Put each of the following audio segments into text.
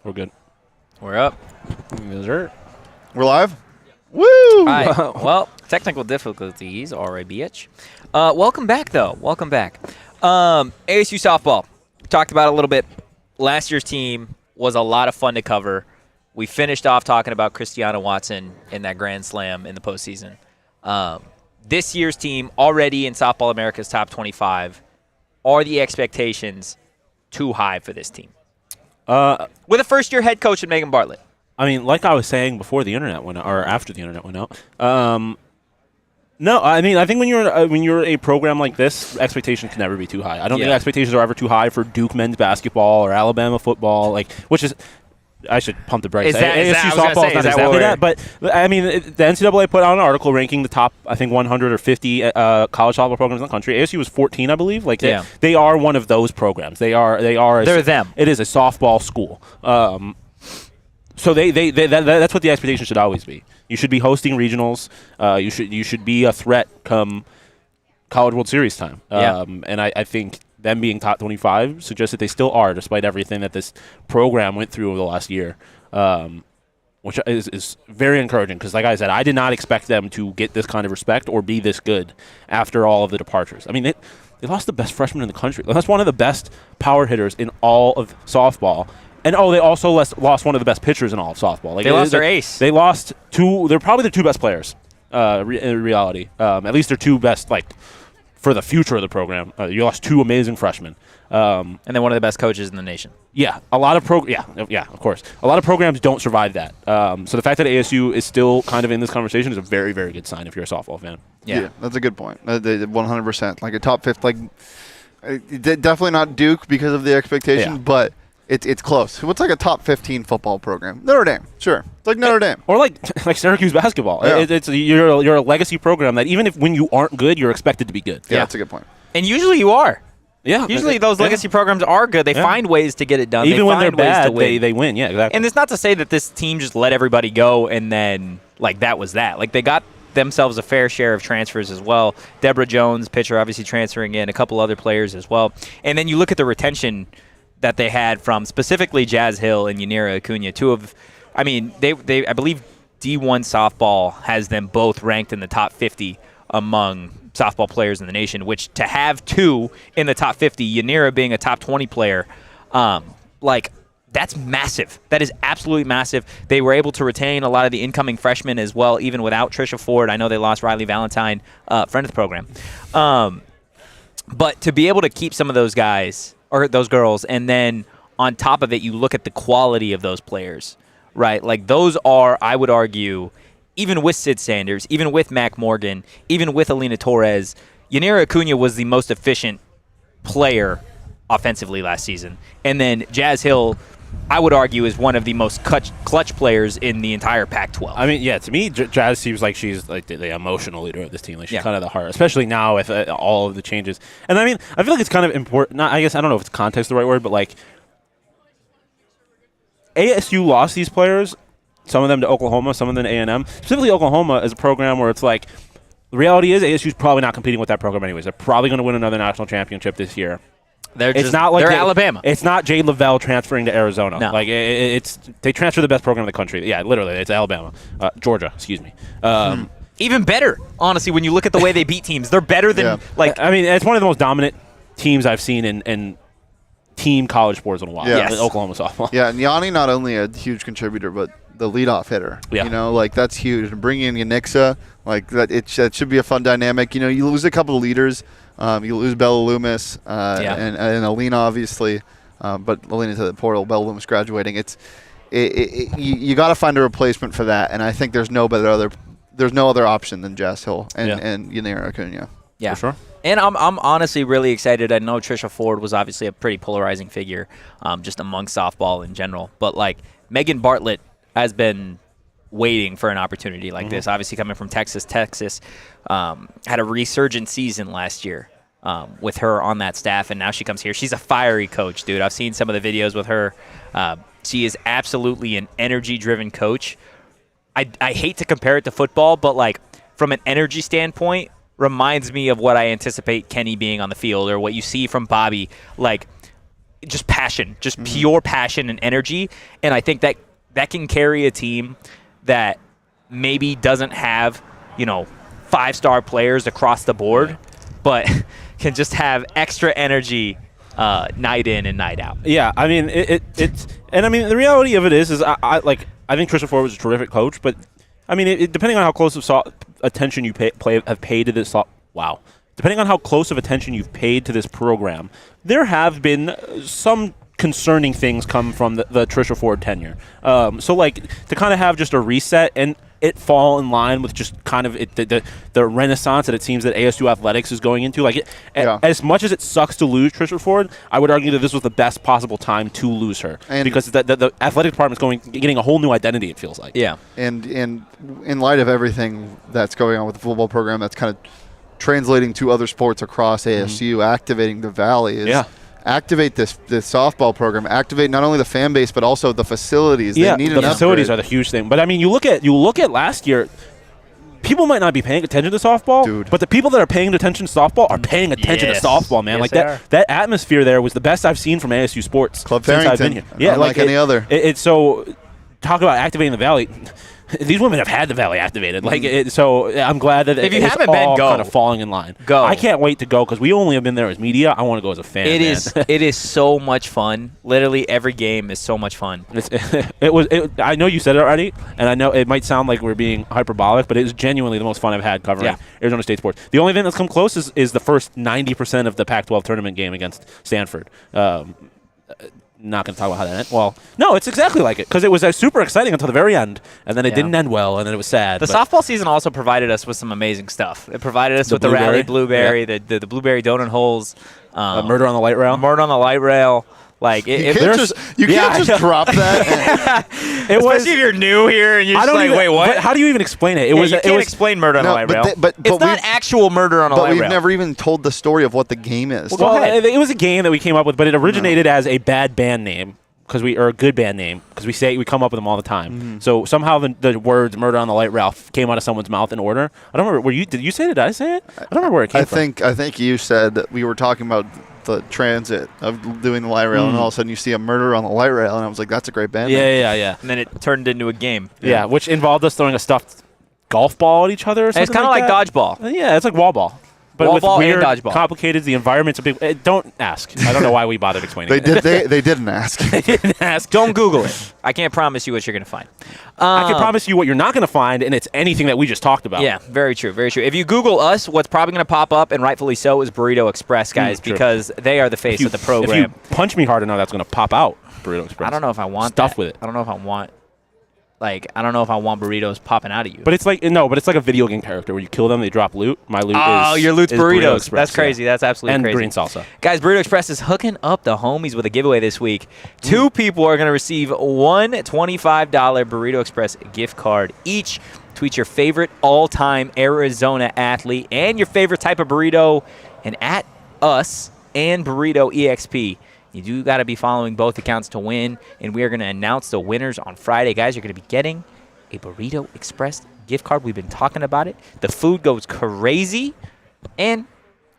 We're good. We're up. We're live? Woo! Hi. Well, technical difficulties are a bitch. Welcome back, though. Welcome back. ASU Softball. Talked about it a little bit. Last year's team was a lot of fun to cover. We finished off talking about Christiana Watson in that Grand Slam in the postseason. This year's team already in Softball America's top 25. Are the expectations too high for this team? With a first-year head coach in Megan Bartlett. I mean, like I was saying before the internet went out, or after the internet went out. No, I mean, I think when you're a program like this, expectations can never be too high. I don't think expectations are ever too high for Duke men's basketball or Alabama football, which is. I should pump the brakes. ASU softball is not exactly that, but I mean, the NCAA put out an article ranking the top, I think, 100 or 50 college softball programs in the country. ASU was 14, I believe. They are one of those programs. They're them. It is a softball school. So that's what the expectation should always be. You should be hosting regionals. You should be a threat come College World Series time. And I think them being top 25 suggests that they still are, despite everything that this program went through over the last year, which is very encouraging because, like I said, I did not expect them to get this kind of respect or be this good after all of the departures. I mean, they lost the best freshman in the country. They lost one of the best power hitters in all of softball. And, they also lost one of the best pitchers in all of softball. They lost their ace. They lost two. They're probably the two best players in reality. At least they're two best, for the future of the program. You lost two amazing freshmen. And then one of the best coaches in the nation. Yeah, of course. A lot of programs don't survive that. So the fact that ASU is still kind of in this conversation is a very, very good sign if you're a softball fan. Yeah, that's a good point. 100%. Like a top 50, definitely not Duke because of the expectation, but it's close. What's like a top 15 football program? Notre Dame, sure. It's like Notre Dame. Or like Syracuse basketball. Yeah. You're a legacy program that even when you aren't good, you're expected to be good. Yeah, that's a good point. And usually you are. Yeah. Usually those legacy programs are good. They find ways to get it done. Even when they're bad, they win. Yeah, exactly. And it's not to say that this team just let everybody go and then, that was that. They got themselves a fair share of transfers as well. Deborah Jones, pitcher, obviously transferring in, a couple other players as well. And then you look at the retention that they had from specifically Jazz Hill and Yanira Acuna, I believe D1 softball has them both ranked in the top 50 among softball players in the nation, which to have two in the top 50, Yanira being a top 20 player, that's massive. That is absolutely massive. They were able to retain a lot of the incoming freshmen as well, even without Trisha Ford. I know they lost Riley Valentine, friend of the program. But to be able to keep some of those guys or those girls, and then on top of it, you look at the quality of those players, right? Those are, I would argue, even with Sid Sanders, even with Mac Morgan, even with Alina Torres, Yanira Acuna was the most efficient player offensively last season. And then Jazz Hill, I would argue, is one of the most clutch players in the entire Pac-12. I mean, to me, Jazz seems like she's the emotional leader of this team. She's kind of the heart, especially now with all of the changes. And I mean, I feel like it's kind of important. I guess I don't know if it's context the right word, but ASU lost these players, some of them to Oklahoma, some of them to A&M. Specifically, Oklahoma is a program where it's the reality is ASU's probably not competing with that program anyways. They're probably going to win another national championship this year. They're Alabama. It's not Jade Lavelle transferring to Arizona. No. They transfer the best program in the country. Yeah, literally, it's Alabama. Georgia, excuse me. Even better, honestly, when you look at the way they beat teams. They're better than, I mean, it's one of the most dominant teams I've seen in team college sports in a while. Yeah. Oklahoma softball. Yeah, and Yanni not only a huge contributor, but the leadoff hitter. Yeah. That's huge. Bringing in Yanixa, that should be a fun dynamic. You lose a couple of leaders. You lose Bella Loomis and Alina, obviously, but Alina to the portal, Bella Loomis graduating. You got to find a replacement for that, and I think there's no other option than Jazz Hill and Yanira Acuna. Yeah, for sure. And I'm honestly really excited. I know Trisha Ford was obviously a pretty polarizing figure, just among softball in general, but Megan Bartlett has been waiting for an opportunity like this. Obviously coming from Texas had a resurgent season last year with her on that staff, and now she comes here. She's a fiery coach, dude. I've seen some of the videos with her. She is absolutely an energy-driven coach. I hate to compare it to football, but from an energy standpoint, reminds me of what I anticipate Kenny being on the field or what you see from Bobby. just passion, just pure passion and energy. And I think that can carry a team that maybe doesn't have, 5-star players across the board, but can just have extra energy night in and night out. Yeah, I mean, the reality of it is I think Trisha Ford was a terrific coach, but I mean, depending on how close of attention you have paid to this. Depending on how close of attention you've paid to this program, there have been some concerning things come from the Trisha Ford tenure. So, to kind of have just a reset and it fall in line with just kind of the renaissance that it seems that ASU athletics is going into. As much as it sucks to lose Trisha Ford, I would argue that this was the best possible time to lose her, because the athletic department is getting a whole new identity, it feels like. Yeah. And in light of everything that's going on with the football program, that's kind of translating to other sports across ASU, activating the Valley is activate this softball program, activate not only the fan base but also the facilities. Yeah, they need the facilities are the huge thing. But I mean, you look at last year. People might not be paying attention to softball, but the people that are paying attention to softball are paying attention to softball, man. Yes, that atmosphere there was the best I've seen from ASU sports Club since Farrington, I've been here. Yeah, unlike any other. It's so talk about activating the Valley. These women have had the Valley activated. So I'm glad that if you haven't all been, go. kind of falling in line. Go. I can't wait to go because we only have been there as media. I want to go as a fan. It is so much fun. Literally every game is so much fun. I know you said it already, and I know it might sound like we're being hyperbolic, but it is genuinely the most fun I've had covering Arizona State sports. The only thing that's come close is the first 90% of the Pac-12 tournament game against Stanford. Not going to talk about how that ended. Well, no, it's exactly like it because it was super exciting until the very end, and then it didn't end well, and then it was sad. The softball season also provided us with some amazing stuff. It provided us with the Rally Blueberry, the Blueberry Donut Holes. Murder on the Light Rail. Murder on the Light Rail. Like you can't just drop that. Especially if you're new here and you're just like, wait, what? How do you even explain it? You can't explain Murder on the Light Rail. But it's not actual Murder on the Light Rail. But we've never even told the story of what the game is. Well, it was a game that we came up with, but it originated as a bad band name. Or a good band name, because we come up with them all the time. Mm-hmm. So somehow the words "Murder on the Light Rail" came out of someone's mouth in order. I don't remember. Did you say it? Did I say it? I don't remember where it came from. I think you said that we were talking about the transit of doing the light rail, and all of a sudden you see a Murder on the Light Rail, and I was like, "That's a great band." Yeah. And then it turned into a game. Yeah, which involved us throwing a stuffed golf ball at each other. Or something it's kind of like dodgeball. Yeah, it's like wall ball. But wall with ball weird, and dodgeball. Complicated, the environment's a big. Don't ask. I don't know why we bothered explaining. They didn't ask. They didn't ask. Don't Google it. I can't promise you what you're going to find. I can promise you what you're not going to find, and it's anything that we just talked about. Yeah, very true, very true. If you Google us, what's probably going to pop up, and rightfully so, is Burrito Express, guys, because they are the face of the program. If you punch me hard enough, that's going to pop out. Burrito Express. I don't know if I want stuff with it. I don't know if I want. I don't know if I want burritos popping out of you. But it's like a video game character where you kill them, they drop loot. My loot is your loot's is burritos. Express, That's crazy. That's absolutely and crazy. And green salsa. Guys, Burrito Express is hooking up the homies with a giveaway this week. 2 people are going to receive one $25 Burrito Express gift card each. Tweet your favorite all-time Arizona athlete and your favorite type of burrito, and at us and Burrito EXP. You do got to be following both accounts to win, and we are going to announce the winners on Friday. Guys, you're going to be getting a Burrito Express gift card. We've been talking about it. The food goes crazy, and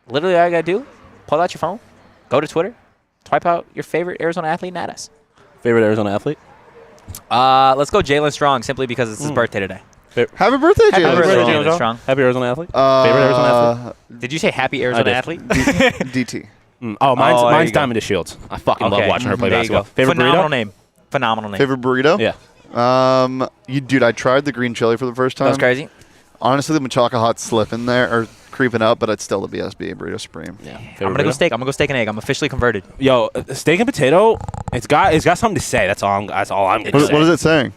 literally all you got to do, pull out your phone, go to Twitter, type out your favorite Arizona athlete, and add us. Favorite Arizona athlete? Let's go Jalen Strong, simply because it's his birthday today. Happy birthday, Happy birthday, Jalen Jalen Strong. Happy Arizona athlete? Favorite Arizona athlete? Did you say happy Arizona athlete? DT. Mine's Diamond to Shields. I fucking love watching her play basketball. Favorite Phenomenal burrito? Name. Phenomenal name. Favorite burrito? Yeah. I tried the green chili for the first time. That was crazy. Honestly, the Machaca Hot's slipping there or creeping up, but it's still the BSB Burrito Supreme. Yeah. I'm gonna go steak. I'm gonna go steak and egg. I'm officially converted. Yo, steak and potato. It's got something to say. That's all I'm gonna say. What is it saying?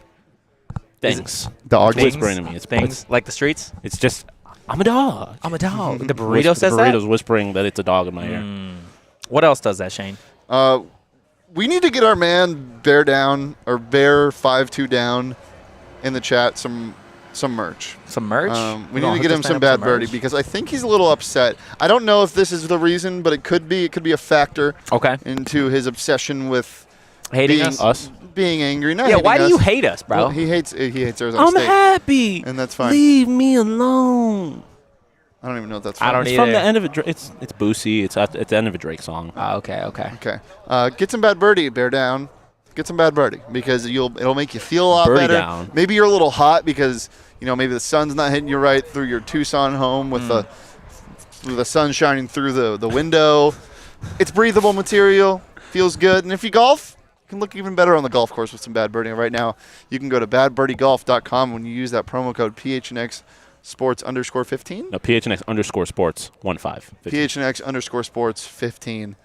Things. Dog whispering to me. It's things like the streets. It's just I'm a dog. I'm a dog. The burrito says that. The burrito's whispering that it's a dog in my ear. What else does that, Shane? We need to get our man Bear 52 down in the chat some merch. Some merch? We need to get him some Bad Birdie because I think he's a little upset. I don't know if this is the reason, but it could be. It could be a factor. Okay. Into his obsession with hating us, being angry. Not why do you hate us, bro? Well, he hates Arizona State. I'm happy. And that's fine. Leave me alone. I don't even know what that's from. I don't It's either. from the end of it. It's Boosie. It's at the end of a Drake song. Oh, okay. Okay. Get some Bad Birdie, bear down. Get some Bad Birdie because it'll make you feel a lot Birdie better. down. Maybe you're a little hot because maybe the sun's not hitting you right through your Tucson home with the sun shining through the window. It's breathable material, feels good, and if you golf, you can look even better on the golf course with some Bad Birdie. Right now, you can go to badbirdiegolf.com when you use that promo code PHNX Sports _15. No, PHNX _sports 15. PHNX _sports 15.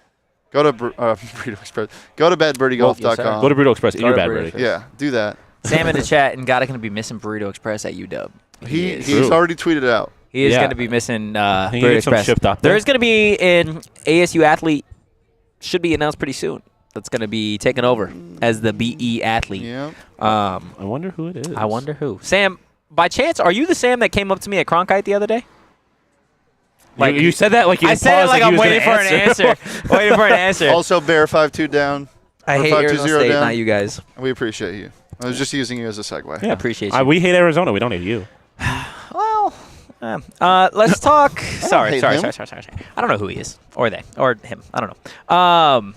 Go to Burrito Express. Go to badbirdiegolf.com. Go to Burrito Express. Eat your to Bad Burrito Birdie. Express. Yeah, do that. Sam in the chat, and God, I'm going to be missing Burrito Express at UW. He's True. already tweeted it out. He is Yeah. going to be missing He Burrito gets some Express. shipped up there. There's going to be an ASU athlete, should be announced pretty soon, that's going to be taken over as the BE athlete. Yeah. I wonder who it is. I wonder who. Sam, by chance, are you the Sam that came up to me at Cronkite the other day? You said that like you I had said it paused like he I'm was waiting for gonna an answer. Waiting for an answer. Also, Bear 5-2 down. I or hate 5-2-0 Arizona State, down. not you guys. We appreciate you. I was just using you as a segue. Yeah. I appreciate you. We hate Arizona. We don't hate you. Well, let's talk. Sorry. hate him. I don't know who he is, or they, or him. I don't know.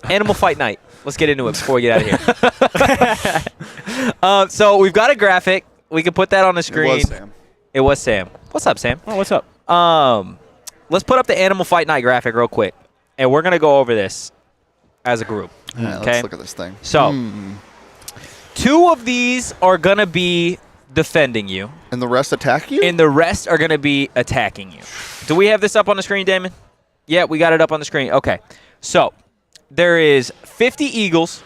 Animal Fight Night. Let's get into it before we get out of here. So we've got a graphic. We can put that on the screen. It was Sam. What's up, Sam? Oh, what's up? Let's put up the Animal Fight Night graphic real quick, and we're gonna go over this as a group. Yeah, Okay. let's look at this thing. So, 2 of these are gonna be defending you, And the rest attack you? and the rest are going to be attacking you. Do we have this up on the screen, Damon? Yeah, we got it up on the screen. Okay. So, there is 50 Eagles,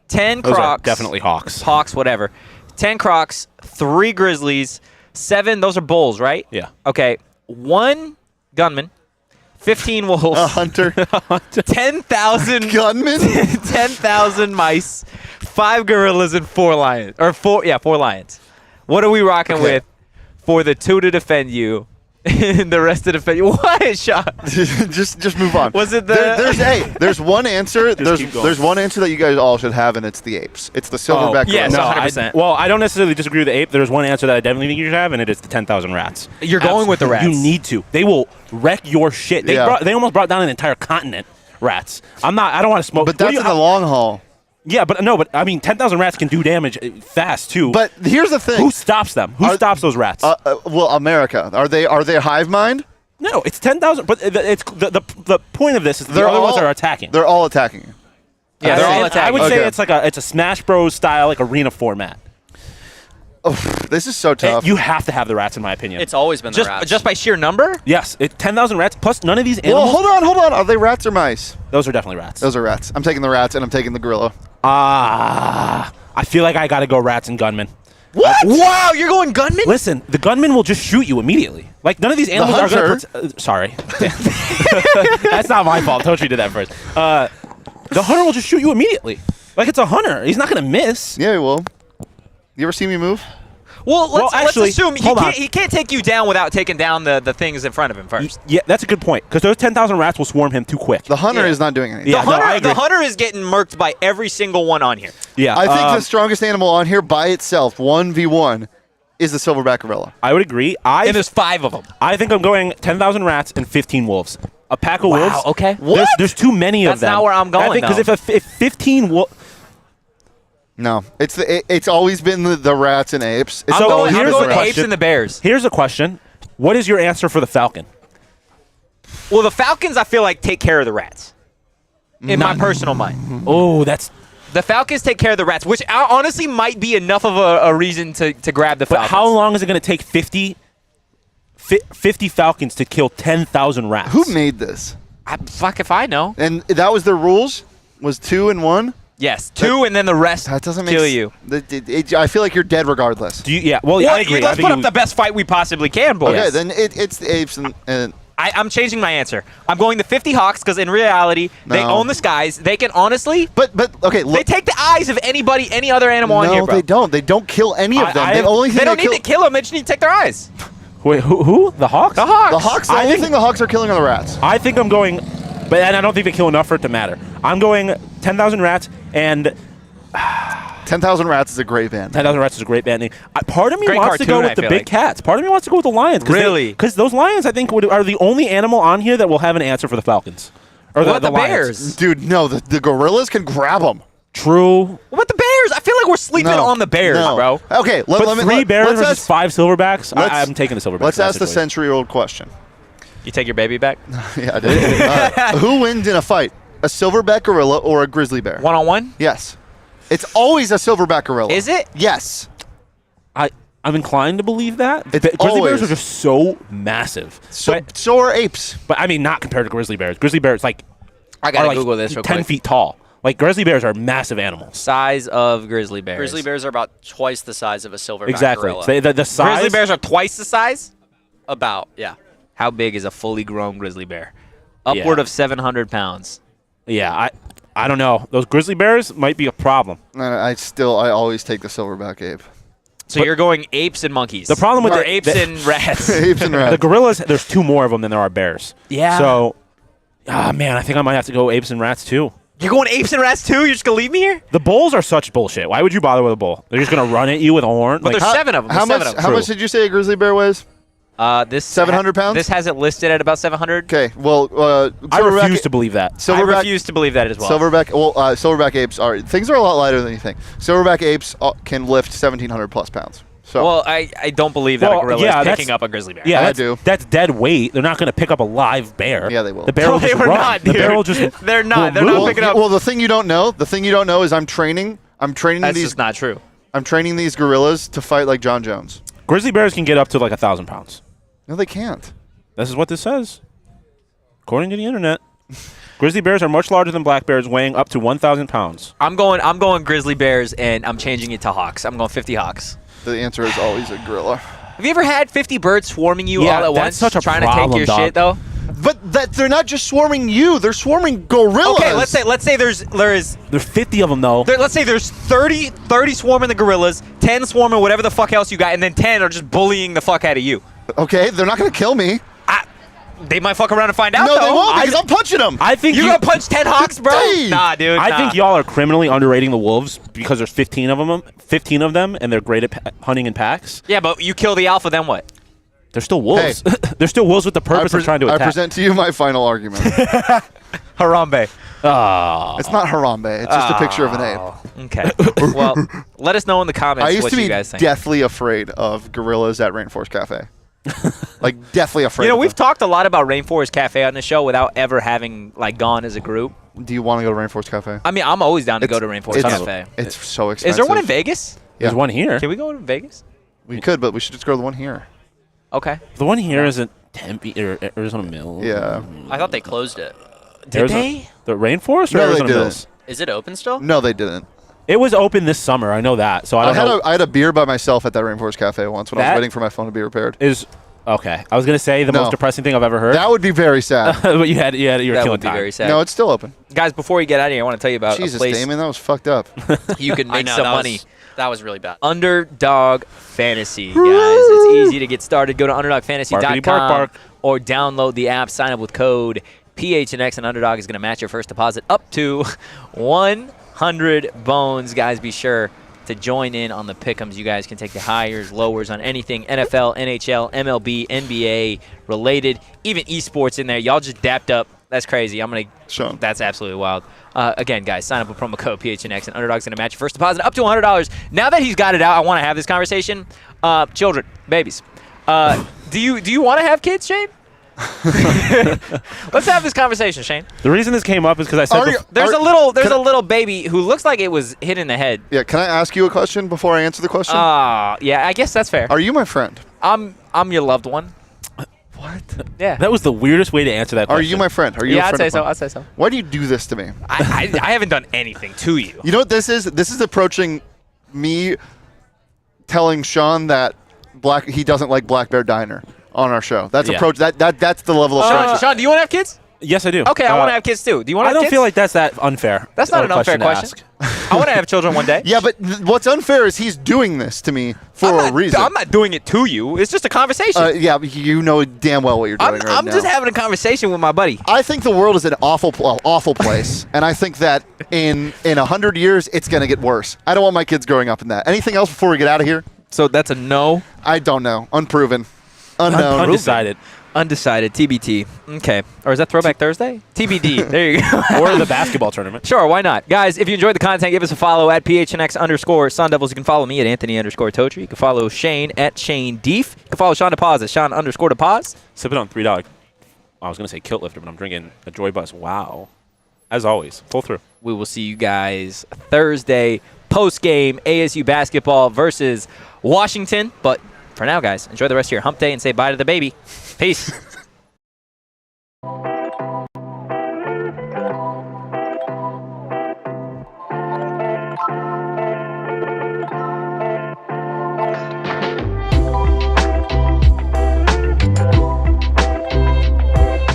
10 Those are Crocs. definitely Hawks. Hawks, whatever. 10 Crocs, 3 Grizzlies, 7, those are Bulls, right? Yeah. Okay. 1 Gunman, 15 Wolves, A hunter. 10,000 Gunman? 10,000 mice, 5 gorillas, and 4 lions. Or 4 lions. What are we rocking with for the 2 to defend you and the rest to defend you? What, Shawn? just move on. Was it the... There's one answer. keep going. There's one answer that you guys all should have, and it's the apes. It's the silverback yes. gorilla. No, I 100%. well, I don't necessarily disagree with the ape. There's one answer that I definitely think you should have, and it is the 10,000 rats. You're going with the rats. You need to. They will wreck your shit. They Yeah. they almost brought down an entire continent. Rats. I don't want to smoke. But that's in the long haul. Yeah, but no, but I mean, 10,000 rats can do damage fast too. But here's the thing. who stops them? Who stops those rats? Well, America. Are they hive mind? No, it's 10,000. But it's the point of this is the other ones are attacking. They're all attacking you. Yeah, they're all And attacking. I would say Okay. it's a Smash Bros style like arena format. Oh, this is so tough. You have to have the rats, in my opinion. It's always been the rats. just by sheer number? Yes, 10,000 rats plus none of these well, animals. hold on. Are they rats or mice? Those are definitely rats. Those are rats. I'm taking the rats, and I'm taking the gorilla. I feel like I gotta go rats and gunmen. What? Wow, you're going gunman? Listen, the gunman will just shoot you immediately. Like none of these animals are gonna. Sorry, that's not my fault. Tochi did that first. The hunter will just shoot you immediately. Like it's a hunter. He's not gonna miss. Yeah, he will. You ever see me move? Well, let's actually, assume hold on. he can't take you down without taking down the things in front of him first. Yeah, that's a good point. Because those 10,000 rats will swarm him too quick. The hunter Yeah. is not doing anything. Yeah, no, I agree. The hunter is getting murked by every single one on here. Yeah, I think the strongest animal on here by itself, 1v1, is the silverback gorilla. I would agree. And there's 5 of them. I think I'm going 10,000 rats and 15 wolves. A pack of wolves. okay. There's too many of That's them. not where I'm going, Because though. if 15 wolves. No, it's always been the rats and apes. It's I'm always going been the the rats. apes and the bears. Here's a question. What is your answer for the falcon? Well, the Falcons, I feel like, take care of the rats. In my personal mind. Oh, that's. The Falcons take care of the rats, which honestly might be enough of a reason to grab the But Falcons. how long is it going to take 50 falcons to kill 10,000 rats? Who made this? Fuck if I know. And that was their rules? Was 2 and 1? Yes, 2 and then the rest That doesn't make kill s- you. I feel like you're dead regardless. Do you? Yeah. Well, I agree. Let's put up the best fight we possibly can, boys. Okay, then it's the apes and I'm changing my answer. I'm going the 50 Hawks because in reality, they No. own the skies. They can honestly, but okay, they look. take the eyes of any other animal on here, No, bro. they don't. They don't kill any of them. I- The only thing They don't need to kill them. They just need to take their eyes. Wait, who? The Hawks? The Hawks. The Hawks. The only thing the Hawks are killing are the rats. I think I'm going, and I don't think they kill enough for it to matter. I'm going 10,000 rats and 10,000 Rats is a great band. 10,000 Rats is a great band name. Part of me Great wants to go cartoon, with the I feel big like. cats. Part of me wants to go with the lions. Really? Because those lions, I think, are the only animal on here that will have an answer for the Falcons. Or What about the Lions. Bears? Dude, no, the gorillas can grab them. True. What about the Bears? I feel like we're sleeping on the Bears, bro. Okay, But three bears versus let's 5 silverbacks, I'm taking the silverbacks. Let's ask the century-old question. You take your baby back? Yeah, I did. Who wins in a fight? A silverback gorilla or a grizzly bear? One-on-one? Yes. It's always a silverback gorilla. Is it? Yes. I'm inclined to believe that. It's Grizzly always. bears are just so massive. So are apes. But I mean, not compared to grizzly bears. Grizzly bears I are gotta like Google this real 10 quick. feet tall. Like grizzly bears are massive animals. Size of grizzly bears. Grizzly bears are about twice the size of a silverback Exactly. gorilla. The size. Grizzly bears are twice the size? About, yeah. How big is a fully grown grizzly bear? Upward of 700 pounds. Yeah, I don't know. Those grizzly bears might be a problem. I always take the silverback ape. So you're going apes and monkeys. The problem with or the apes and rats. Apes and rats. The gorillas, there's 2 more of them than there are bears. Yeah. So, man, I think I might have to go apes and rats too. You're going apes and rats too? You're just going to leave me here? The bulls are such bullshit. Why would you bother with a bull? They're just going to run at you with a horn. But Like, there's 7 of them. How There's 7 of them. much did you say a grizzly bear weighs? This 700 pounds? This has it listed at about 700. Okay, well, I refuse to believe that. I refuse to believe that as well. Silverback apes things are a lot lighter than you think. Silverback apes can lift 1,700 plus pounds. So Well, I don't believe that a gorilla is picking up a grizzly bear. Yeah, I that's, do. That's dead weight. They're not going to pick up a live bear. Yeah, they will. The bear No, will they just were run. not, The dude. bear will just. They're not. They're will not move. picking up. Well, the thing you don't know is I'm training That's these just not true. I'm training these gorillas to fight like John Jones. Grizzly bears can get up to like 1,000 pounds. No, they can't. This is what this says, according to the internet. Grizzly bears are much larger than black bears, weighing up to 1,000 pounds. I'm going grizzly bears, and I'm changing it to hawks. I'm going 50 hawks. The answer is always a gorilla. Have you ever had 50 birds swarming you Yeah, all at that's once, such a trying to problem, take your dog. shit though? But they're not just swarming you; they're swarming gorillas. Okay, let's say there is There's 50 of them though. let's say there's 30 swarming the gorillas, 10 swarming whatever the fuck else you got, and then 10 are just bullying the fuck out of you. Okay, they're not gonna kill me. They might fuck around and find out. No, though. they won't because I'm punching them. I think You gonna punch 10 hawks, bro? Dave! Nah, dude. I nah. think y'all are criminally underrating the wolves because there's 15 of them, and they're great at hunting in packs. Yeah, but you kill the alpha, then what? They're still wolves. They're still wolves with the purpose of trying to attack. I present to you my final argument. Harambe. Oh. It's not Harambe. It's just a picture of an ape. Okay. Well, let us know in the comments I used what to you be guys think. deathly afraid of gorillas at Rainforest Cafe. Like deathly afraid. You know, of we've them. talked a lot about Rainforest Cafe on the show without ever having like gone as a group. Do you want to go to Rainforest Cafe? I mean, I'm always down to go to Rainforest Cafe. It's so expensive. Is there one in Vegas? There's one here. Can we go to Vegas? We could, but we should just go to the one here. Okay. The one here isn't Tempe or Arizona Mills. Yeah. I thought they closed it. Did they? The Rainforest or No, they Arizona didn't. Mills? Is it open still? No, they didn't. It was open this summer. I know that. So I don't know. I had a beer by myself at that Rainforest Cafe once when I was That- waiting for my phone to be repaired. Is okay. I was gonna say the No. most depressing thing I've ever heard. That would be very sad. But you were That killing would be time. very sad. No, it's still open. Guys, before we get out of here, I want to tell you about Jesus, a place Damon, that was fucked up. you can I make know, some that money. that was really bad. Underdog Fantasy, guys. It's easy to get started. Go to Barkity underdogfantasy.com bark bark. or download the app. Sign up with code PHNX, and Underdog is going to match your first deposit up to 100 bones. Guys, be sure to join in on the pick'ems. You guys can take the highers, lowers on anything NFL, NHL, MLB, NBA related, even esports in there. Y'all just dapped up. That's crazy. Shawn. That's absolutely wild. Again, guys, sign up with promo code PHNX, and Underdog's going to match your first deposit up to $100. Now that he's got it out, I want to have this conversation. Children, babies. Do you want to have kids, Shane? Let's have this conversation, Shane. The reason this came up is because I said There's a little baby who looks like it was hit in the head. Yeah, can I ask you a question before I answer the question? Yeah, I guess that's fair. Are you my friend? I'm your loved one. What? Yeah. that was the weirdest way to answer that question. Are you my friend? Are you a Yeah, I'd friend say of so. mine? I'd say so. Why do you do this to me? I haven't done anything to you. You know what this is? This is approaching me telling Shawn that he doesn't like Black Bear Diner on our show. That's Yeah. that's the level of strategy. Shawn, do you want to have kids? Yes, I do. Okay, I want to have kids too. Do you want to I have don't kids? feel like that's that unfair. That's not an unfair to question. ask. I want to have children one day. Yeah, but what's unfair is he's doing this to me for a reason. I'm not doing it to you. It's just a conversation. Yeah, but you know damn well what you're doing I'm now. just having a conversation with my buddy. I think the world is an awful place, and I think that in 100 years it's going to get worse. I don't want my kids growing up in that. Anything else before we get out of here? So that's a no. I don't know. Unproven. Unknown. Undecided. Undecided. TBT. Okay. Or is that Throwback Thursday? TBD. There you go. Or the basketball tournament. Sure, why not? Guys, if you enjoyed the content, give us a follow at PHNX_Sun Devils. You can follow me at Anthony_Totri. You can follow Shane at Shane Deef. You can follow Shawn DePaz at Shawn_DePaz. Sip it on $3. I was going to say kilt lifter, but I'm drinking a Joy Bus. Wow. As always, pull through. We will see you guys Thursday, post-game ASU basketball versus Washington. But for now, guys, enjoy the rest of your hump day and say bye to the baby. Peace.